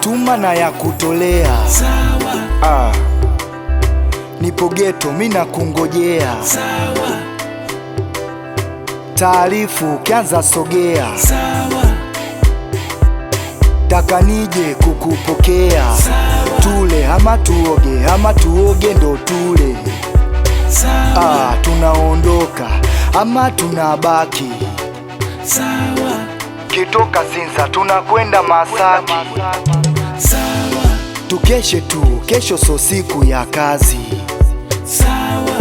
kutuma na ya kutolea. Sawa. Nipo geto mina kungojea. Sawa. Taarifu ukianza sogea. Sawa. Taka nije kukupokea. Sawa. Tule ama tuoge, ama tuoge ndo tule. Sawa. Tunaondoka ama tunabaki. Sawa. Kitoka Sinza tunakwenda Masaki. Sawa. Tukeshe tu, kesho so siku ya kazi. Sawa.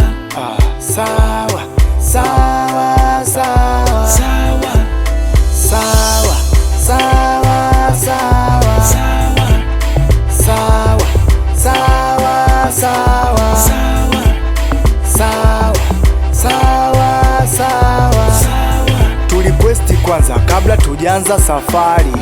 Sawa, sawa, sawa. Sawa. Sawa, sawa, sawa. Sawa. Sawa, sawa, sawa. Sawa. Sawa, sawa, sawa. Tulikwesti kwanza kabla tujanza safari.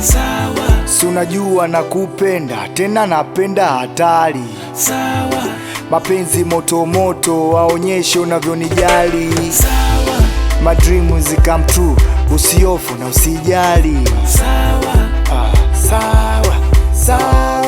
Sawa. Si unajua nakupenda, tena napenda hatari. Sawa. Mapenzi moto moto, waonyeshe unavyonijali. Sawa. My dreams come true, usiofu na usijali. Sawa. Sawa, sawa.